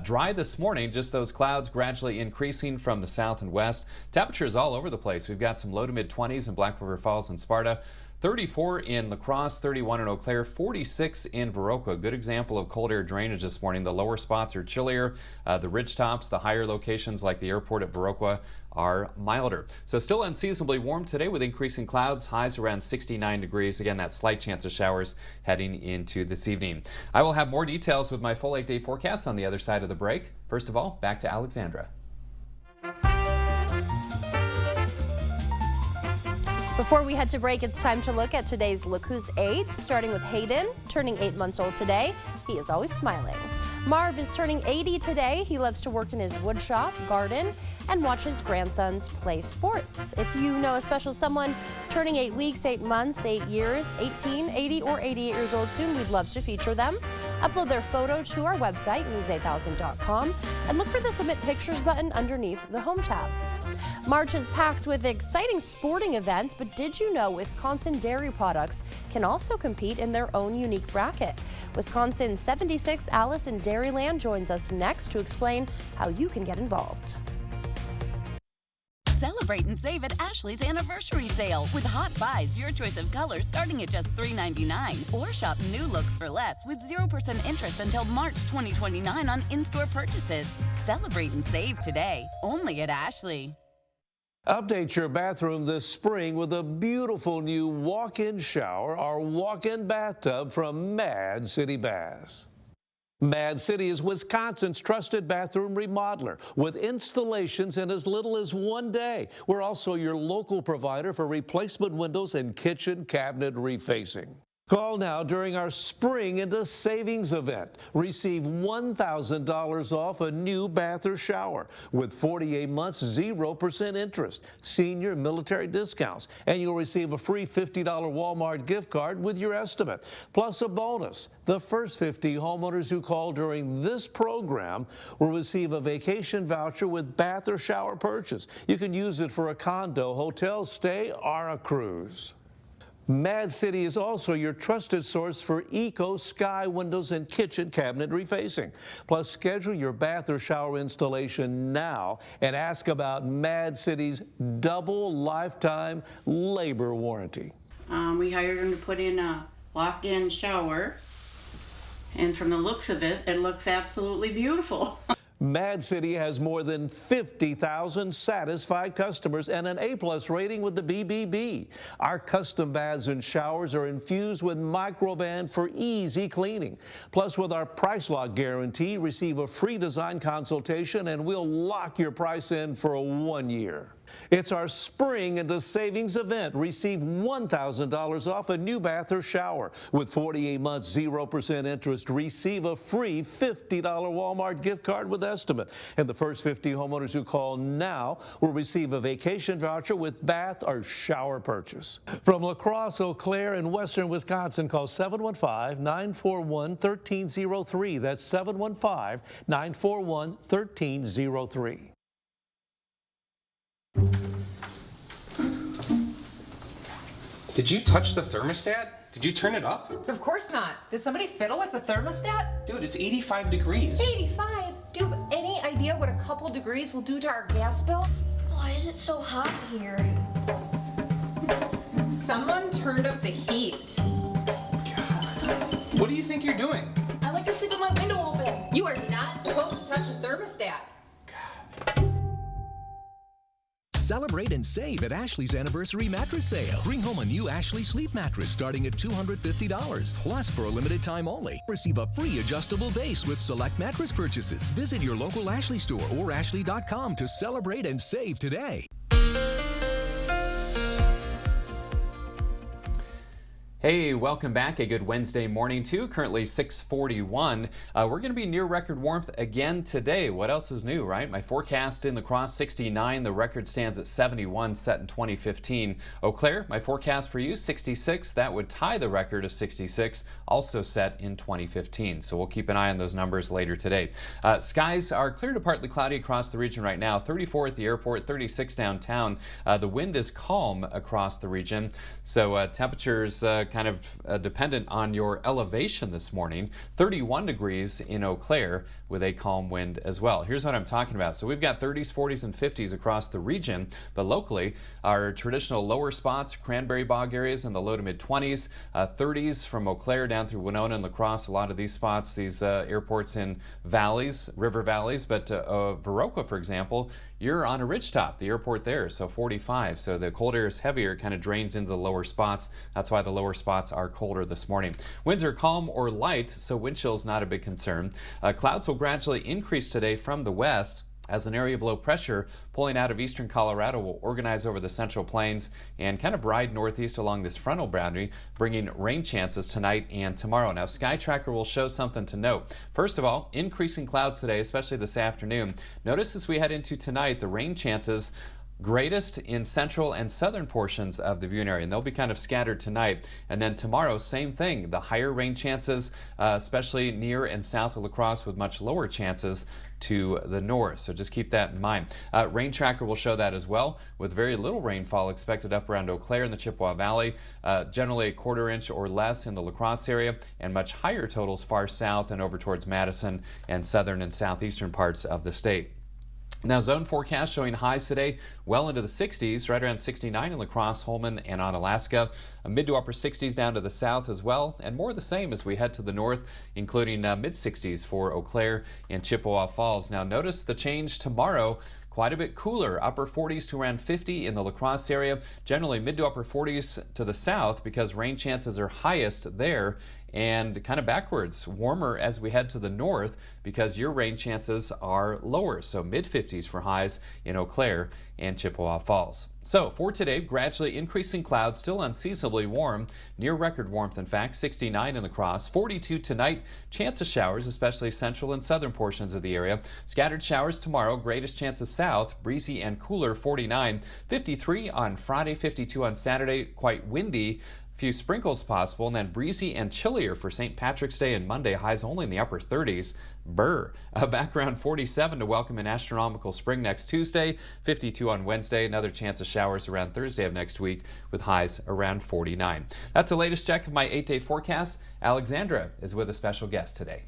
Dry this morning, just those clouds gradually increasing from the south and west. Temperatures all over the place. We've got some low to mid-20s in Black River Falls and Sparta. 34 in La Crosse, 31 in Eau Claire, 46 in Viroqua. Good example of cold air drainage this morning. The lower spots are chillier. The ridge tops, the higher locations like the airport at Viroqua are milder. So still unseasonably warm today with increasing clouds, highs around 69 degrees. Again, that slight chance of showers heading into this evening. I will have more details with my full 8-day forecast on the other side of the break. First of all, back to Alexandra. Before we head to break, it's time to look at today's Look Who's 8, starting with Hayden, turning 8 months old today. He is always smiling. Marv is turning 80 today. He loves to work in his wood shop, garden, and watch his grandsons play sports. If you know a special someone turning 8 weeks, 8 months, 8 years, 18, 80, or 88 years old soon, we'd love to feature them. Upload their photo to our website, news8000.com, and look for the Submit Pictures button underneath the Home tab. March is packed with exciting sporting events, but did you know Wisconsin dairy products can also compete in their own unique bracket? Wisconsin 76 Allison Dairyland joins us next to explain how you can get involved. Celebrate and save at Ashley's Anniversary Sale with Hot Buys, your choice of colors starting at just $3.99. Or shop new looks for less with 0% interest until March 2029 on in-store purchases. Celebrate and save today, only at Ashley. Update your bathroom this spring with a beautiful new walk-in shower or walk-in bathtub from Mad City Baths. Mad City is Wisconsin's trusted bathroom remodeler with installations in as little as 1 day. We're also your local provider for replacement windows and kitchen cabinet refacing. Call now during our Spring into Savings event. Receive $1,000 off a new bath or shower with 48 months, 0% interest, senior military discounts, and you'll receive a free $50 Walmart gift card with your estimate. Plus a bonus. The first 50 homeowners who call during this program will receive a vacation voucher with bath or shower purchase. You can use it for a condo, hotel stay, or a cruise. Mad City is also your trusted source for Eco Sky windows and kitchen cabinet refacing. Plus, schedule your bath or shower installation now and ask about Mad City's double lifetime labor warranty. We hired him to put in a walk-in shower, and from the looks of it, it looks absolutely beautiful. Mad City has more than 50,000 satisfied customers and an A+ rating with the BBB. Our custom baths and showers are infused with Microban for easy cleaning. Plus, with our price lock guarantee, receive a free design consultation and we'll lock your price in for 1 year. It's our Spring into Savings event. Receive $1,000 off a new bath or shower. With 48 months, 0% interest, receive a free $50 Walmart gift card with estimate. And the first 50 homeowners who call now will receive a vacation voucher with bath or shower purchase. From La Crosse, Eau Claire, and western Wisconsin, call 715-941-1303. That's 715-941-1303. Did you touch the thermostat? Did you turn it up? Of course not. Did somebody fiddle with the thermostat? Dude, it's 85 degrees. 85? Do you have any idea what a couple degrees will do to our gas bill? Why is it so hot here? Someone turned up the heat. What do you think you're doing? I like to sleep with my window open. You are not supposed to touch the thermostat. Celebrate and save at Ashley's Anniversary Mattress Sale. Bring home a new Ashley Sleep Mattress starting at $250. Plus, for a limited time only, receive a free adjustable base with select mattress purchases. Visit your local Ashley store or ashley.com to celebrate and save today. Hey, welcome back. A good Wednesday morning too. Currently 6:41. We're going to be near record warmth again today. What else is new, right? My forecast in La Crosse 69. The record stands at 71, set in 2015. Eau Claire, my forecast for you 66. That would tie the record of 66, also set in 2015. So we'll keep an eye on those numbers later today. Skies are clear to partly cloudy across the region right now. 34 at the airport, 36 downtown. The wind is calm across the region. So temperatures kind of dependent on your elevation this morning. 31 degrees in Eau Claire with a calm wind as well. Here's what I'm talking about. So we've got 30s, 40s, and 50s across the region, but locally our traditional lower spots, cranberry bog areas in the low to mid 20s, 30s from Eau Claire down through Winona and La Crosse. A lot of these spots, these airports in valleys, river valleys, but Viroqua, for example, you're on a ridgetop, the airport there, so 45. So the cold air is heavier, kind of drains into the lower spots. That's why the lower spots are colder this morning. Winds are calm or light, so wind chill is not a big concern. Clouds will gradually increase today from the west as an area of low pressure pulling out of eastern Colorado will organize over the central plains and kind of ride northeast along this frontal boundary, bringing rain chances tonight and tomorrow. Now, Sky Tracker will show something to note. First of all, increasing clouds today, especially this afternoon. Notice as we head into tonight, the rain chances greatest in central and southern portions of the viewing area, and they'll be kind of scattered tonight. And then tomorrow, same thing. The higher rain chances, especially near and south of La Crosse, with much lower chances to the north. So just keep that in mind. Rain Tracker will show that as well, with very little rainfall expected up around Eau Claire in the Chippewa Valley, generally a quarter inch or less in the La Crosse area, and much higher totals far south and over towards Madison and southern and southeastern parts of the state. Now, zone forecast showing highs today well into the 60s, right around 69 in La Crosse, Holman, and Onalaska. Mid to upper 60s down to the south as well, and more of the same as we head to the north, including mid 60s for Eau Claire and Chippewa Falls. Now, notice the change tomorrow. Quite a bit cooler, upper 40s to around 50 in the La Crosse area, generally mid to upper 40s to the south because rain chances are highest there, and kind of backwards, warmer as we head to the north because your rain chances are lower. So mid 50s for highs in Eau Claire and Chippewa Falls. So for today, gradually increasing clouds, still unseasonably warm, near record warmth in fact, 69 in La Crosse, 42 tonight, chance of showers, especially central and southern portions of the area. Scattered showers tomorrow, greatest chances south, breezy and cooler, 49, 53 on Friday, 52 on Saturday, quite windy. A few sprinkles possible, and then breezy and chillier for St. Patrick's Day and Monday. Highs only in the upper 30s. Back around 47 to welcome an astronomical spring next Tuesday. 52 on Wednesday. Another chance of showers around Thursday of next week with highs around 49. That's the latest check of my 8-day forecast. Alexandra is with a special guest today.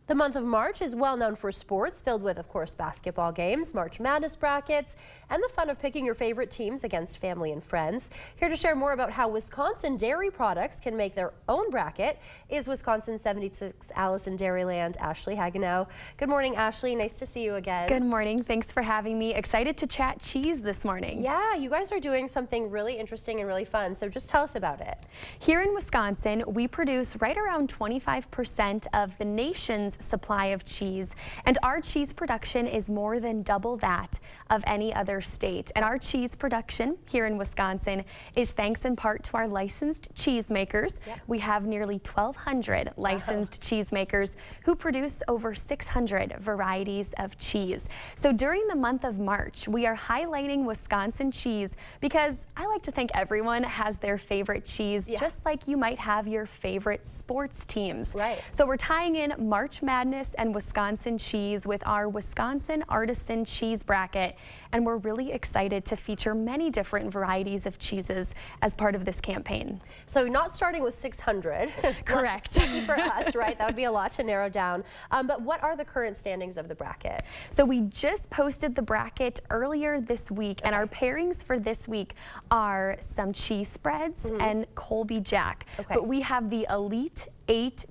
The month of March is well known for sports, filled with, of course, basketball games, March Madness brackets, and the fun of picking your favorite teams against family and friends. Here to share more about how Wisconsin dairy products can make their own bracket is Wisconsin 76 Allison Dairyland, Ashley Hagenow. Good morning, Ashley. Nice to see you again. Good morning. Thanks for having me. Excited to chat cheese this morning. Yeah, you guys are doing something really interesting and really fun, so just tell us about it. Here in Wisconsin, we produce right around 25% of the nation's supply of cheese, and our cheese production is more than double that of any other state. And our cheese production here in Wisconsin is thanks in part to our licensed cheesemakers. Yep. We have nearly 1,200 licensed cheesemakers who produce over 600 varieties of cheese. So during the month of March, we are highlighting Wisconsin cheese because I like to think everyone has their favorite cheese, just like you might have your favorite sports teams. Right. So we're tying in March Madness and Wisconsin cheese with our Wisconsin Artisan Cheese Bracket, and we're really excited to feature many different varieties of cheeses as part of this campaign. So not starting with 600. Correct. Lucky for us, right? That would be a lot to narrow down. But what are the current standings of the bracket? So we just posted the bracket earlier this week, and our pairings for this week are some cheese spreads and Colby Jack. But we have the Elite 8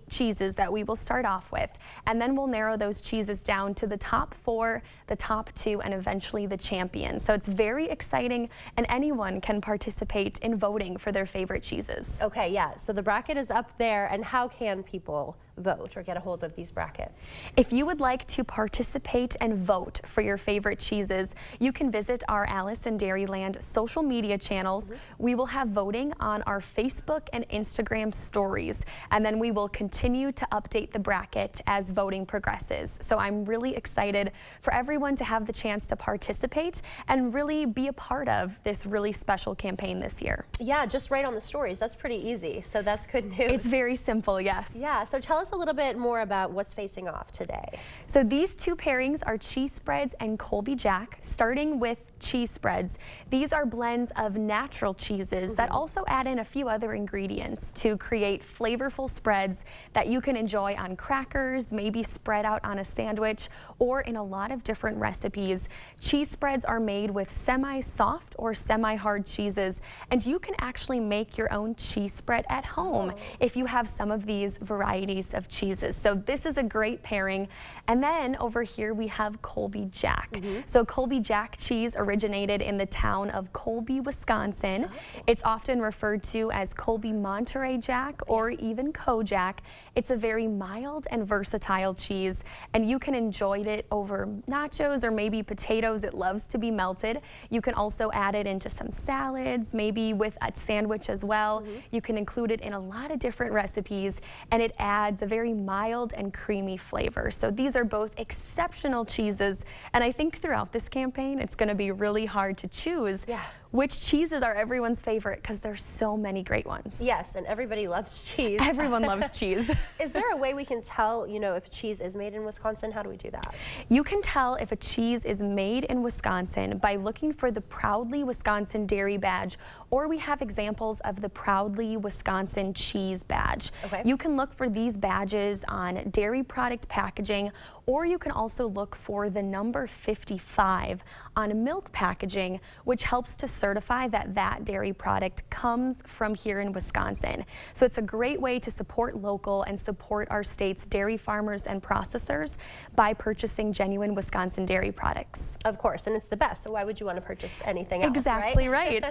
cheeses that we will start off with, and then we'll narrow those cheeses down to the top 4, the top 2, and eventually the champion. So it's very exciting, and anyone can participate in voting for their favorite cheeses. Okay, yeah, so the bracket is up there, and how can people vote or get a hold of these brackets? If you would like to participate and vote for your favorite cheeses, you can visit our Allison Dairyland social media channels. We will have voting on our Facebook and Instagram stories, and then we will continue to update the bracket as voting progresses. So I'm really excited for everyone to have the chance to participate and really be a part of this really special campaign this year. Yeah, just write on the stories. That's pretty easy, so that's good news. It's very simple, yes. Yeah, so tell us a little bit more about what's facing off today. So these two pairings are cheese spreads and Colby Jack, starting with cheese spreads. These are blends of natural cheeses that also add in a few other ingredients to create flavorful spreads that you can enjoy on crackers, maybe spread out on a sandwich, or in a lot of different recipes. Cheese spreads are made with semi-soft or semi-hard cheeses, and you can actually make your own cheese spread at home if you have some of these varieties of cheeses. So this is a great pairing. And then over here we have Colby Jack. So Colby Jack cheese originated in the town of Colby, Wisconsin. It's often referred to as Colby Monterey Jack or even Kojak. It's a very mild and versatile cheese, and you can enjoy it over nachos or maybe potatoes. It loves to be melted. You can also add it into some salads, maybe with a sandwich as well. You can include it in a lot of different recipes, and it adds a very mild and creamy flavor. So these are both exceptional cheeses, and I think throughout this campaign it's going to be really hard to choose which cheeses are everyone's favorite because there's so many great ones. Yes, and everybody loves cheese. Everyone loves cheese. Is there a way we can tell, you know, if cheese is made in Wisconsin? How do we do that? You can tell if a cheese is made in Wisconsin by looking for the Proudly Wisconsin Dairy Badge, or we have examples of the Proudly Wisconsin Cheese Badge. You can look for these badges on dairy product packaging, or you can also look for the number 55 on milk packaging, which helps to certify that that dairy product comes from here in Wisconsin. So it's a great way to support local and support our state's dairy farmers and processors by purchasing genuine Wisconsin dairy products. Of course, and it's the best, so why would you want to purchase anything else, Exactly right.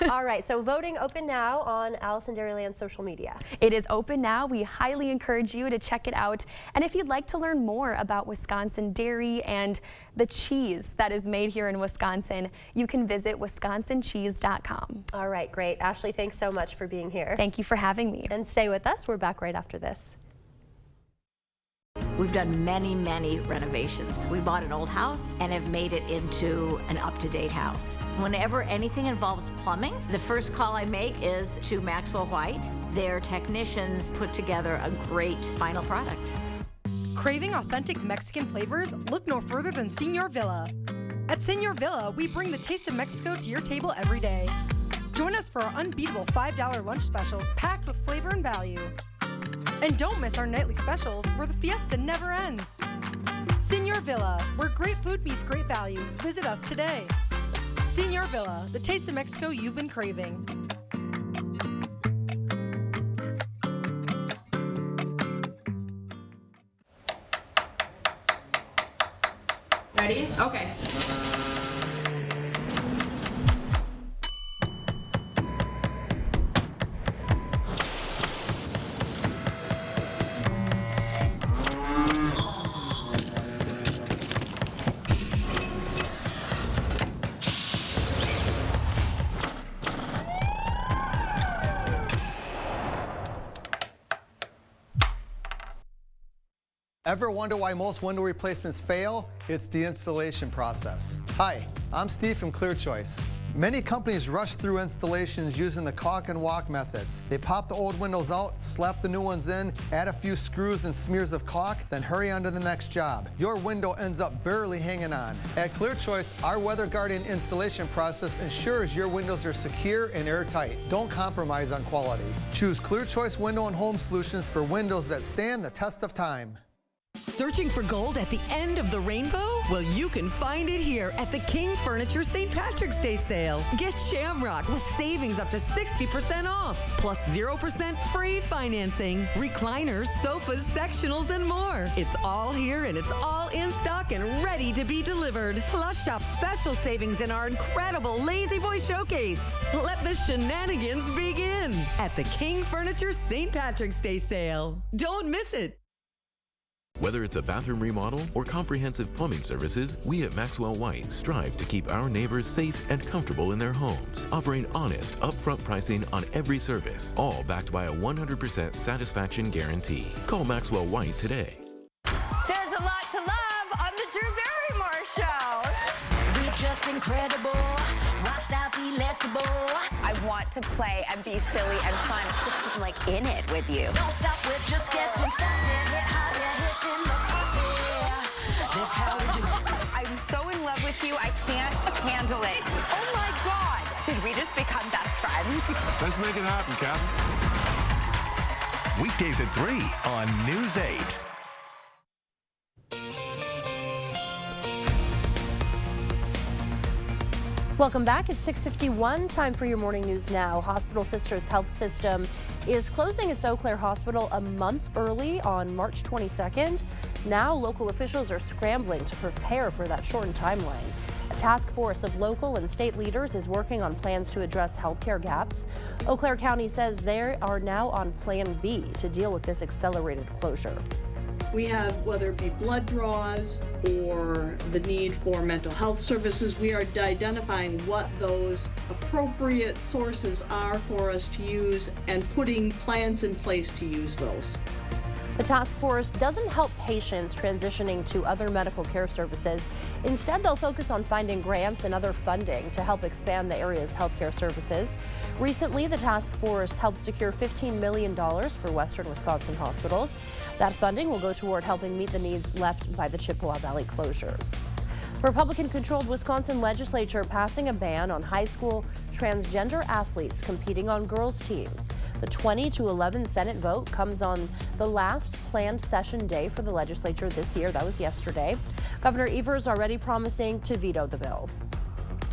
All right, so voting open now on Allison Dairyland social media. It is open now. We highly encourage you to check it out. And if you'd like to learn more about Wisconsin dairy and the cheese that is made here in Wisconsin, you can visit wisconsincheese.com. All right, great. Ashley, thanks so much for being here. Thank you for having me. And stay with us. We're back right after this. We've done many, many renovations. We bought an old house and have made it into an up-to-date house. Whenever anything involves plumbing, the first call I make is to Maxwell White. Their technicians put together a great final product. Craving authentic Mexican flavors? Look no further than Señor Villa. At Señor Villa, we bring the taste of Mexico to your table every day. Join us for our unbeatable $5 lunch specials packed with flavor and value. And don't miss our nightly specials where the fiesta never ends. Señor Villa, where great food meets great value. Visit us today. Señor Villa, the taste of Mexico you've been craving. Ready? Okay. Ever wonder why most window replacements fail? It's the installation process. Hi, I'm Steve from ClearChoice. Many companies rush through installations using the caulk and walk methods. They pop the old windows out, slap the new ones in, add a few screws and smears of caulk, then hurry on to the next job. Your window ends up barely hanging on. At ClearChoice, our Weather Guardian installation process ensures your windows are secure and airtight. Don't compromise on quality. Choose ClearChoice Window and Home Solutions for windows that stand the test of time. Searching for gold at the end of the rainbow? Well, you can find it here at the King Furniture St. Patrick's Day sale. Get Shamrock with savings up to 60% off, plus 0% free financing, recliners, sofas, sectionals, and more. It's all here and it's all in stock and ready to be delivered. Plus, shop special savings in our incredible Lazy Boy Showcase. Let the shenanigans begin at the King Furniture St. Patrick's Day sale. Don't miss it. Whether it's a bathroom remodel or comprehensive plumbing services, we at Maxwell White strive to keep our neighbors safe and comfortable in their homes, offering honest, upfront pricing on every service, all backed by a 100% satisfaction guarantee. Call Maxwell White today. There's a lot to love on the Drew Barrymore Show. We're just incredible, lost out delectable. I want to play and be silly and fun. I'm like in it with you. Don't stop, we're just getting started. Hit harder, hitting the party. That's how we do it. I'm so in love with you, I can't handle it. Oh my God. Did we just become best friends? Let's make it happen, Captain. Weekdays at 3 on News 8. Welcome back. It's 6:51. Time for your morning news now. Hospital Sisters Health System is closing its Eau Claire Hospital a month early on March 22nd. Now local officials are scrambling to prepare for that shortened timeline. A task force of local and state leaders is working on plans to address healthcare gaps. Eau Claire County says they are now on Plan B to deal with this accelerated closure. We have, whether it be blood draws or the need for mental health services, we are identifying what those appropriate sources are for us to use and putting plans in place to use those. The task force doesn't help patients transitioning to other medical care services. Instead, they'll focus on finding grants and other funding to help expand the area's healthcare services. Recently, the task force helped secure $15 million for Western Wisconsin hospitals. That funding will go toward helping meet the needs left by the Chippewa Valley closures. The Republican-controlled Wisconsin legislature passing a ban on high school transgender athletes competing on girls' teams. The 20-11 Senate vote comes on the last planned session day for the legislature this year. That was yesterday. Governor Evers already promising to veto the bill.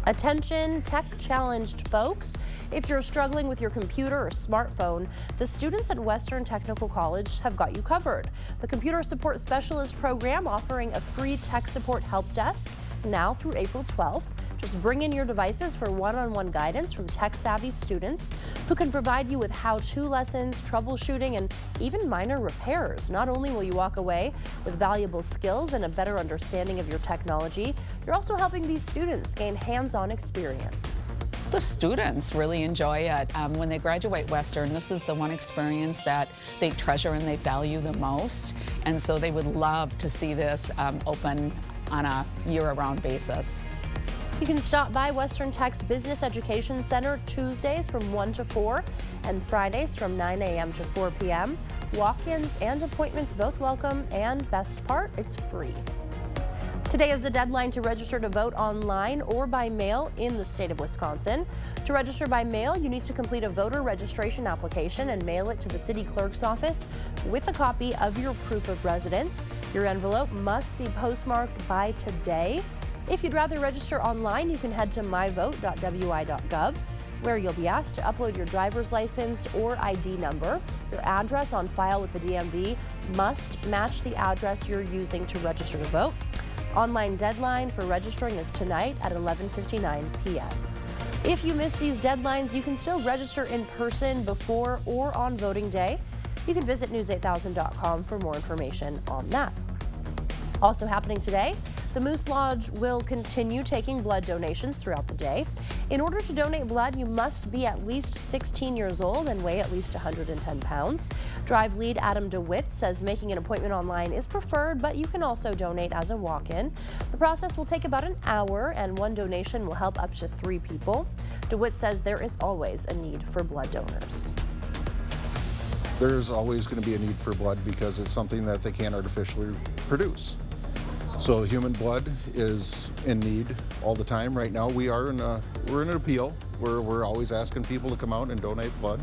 Attention tech-challenged folks. If you're struggling with your computer or smartphone, the students at Western Technical College have got you covered. The Computer Support Specialist program offering a free tech support help desk now through April 12th. Just bring in your devices for one-on-one guidance from tech-savvy students who can provide you with how-to lessons, troubleshooting, and even minor repairs. Not only will you walk away with valuable skills and a better understanding of your technology, you're also helping these students gain hands-on experience. The students really enjoy it. When they graduate Western, this is the one experience that they treasure and they value the most. And so they would love to see this open on a year-round basis. You can stop by Western Tech's Business Education Center Tuesdays from 1 to 4 and Fridays from 9 a.m. to 4 p.m. Walk-ins and appointments both welcome, and best part, it's free. Today is the deadline to register to vote online or by mail in the state of Wisconsin. To register by mail, you need to complete a voter registration application and mail it to the city clerk's office with a copy of your proof of residence. Your envelope must be postmarked by today. If you'd rather register online, you can head to myvote.wi.gov, where you'll be asked to upload your driver's license or ID number. Your address on file with the DMV must match the address you're using to register to vote. Online deadline for registering is tonight at 11:59 p.m. If you miss these deadlines, you can still register in person before or on voting day. You can visit news8000.com for more information on that. Also happening today, the Moose Lodge will continue taking blood donations throughout the day. In order to donate blood, you must be at least 16 years old and weigh at least 110 pounds. Drive lead Adam DeWitt says making an appointment online is preferred, but you can also donate as a walk-in. The process will take about an hour, and one donation will help up to 3 people. DeWitt says there is always a need for blood donors. There's always going to be a need for blood because it's something that they can't artificially produce. So human blood is in need all the time. Right now we're in an appeal where we're always asking people to come out and donate blood.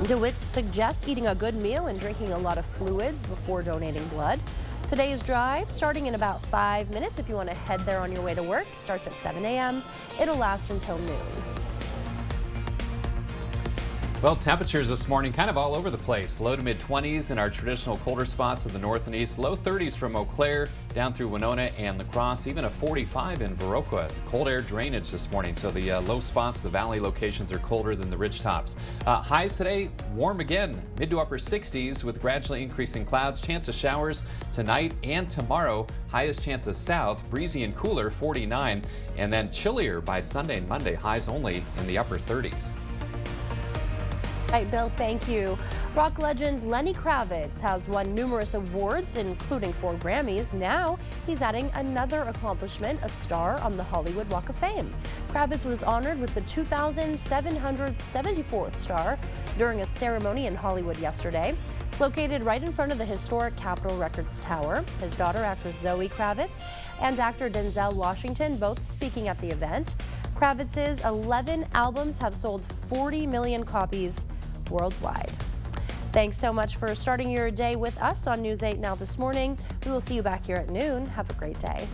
DeWitt suggests eating a good meal and drinking a lot of fluids before donating blood. Today's drive, starting in about 5 minutes if you want to head there on your way to work, starts at 7 a.m. It'll last until noon. Well, temperatures this morning kind of all over the place. Low to mid 20s in our traditional colder spots of the north and east. Low 30s from Eau Claire down through Winona and La Crosse. Even a 45 in Viroqua. Cold air drainage this morning, so the low spots, the valley locations are colder than the ridge tops. Highs today, warm again. Mid to upper 60s with gradually increasing clouds. Chance of showers tonight and tomorrow. Highest chance of south, breezy and cooler, 49. And then chillier by Sunday and Monday. Highs only in the upper 30s. Right, Bill, thank you. Rock legend Lenny Kravitz has won numerous awards, including 4 Grammys. Now he's adding another accomplishment, a star on the Hollywood Walk of Fame. Kravitz was honored with the 2,774th star during a ceremony in Hollywood yesterday. It's located right in front of the historic Capitol Records Tower. His daughter, actress Zoe Kravitz, and actor Denzel Washington both speaking at the event. Kravitz's 11 albums have sold 40 million copies worldwide. Thanks so much for starting your day with us on News 8 Now this morning. We will see you back here at noon. Have a great day.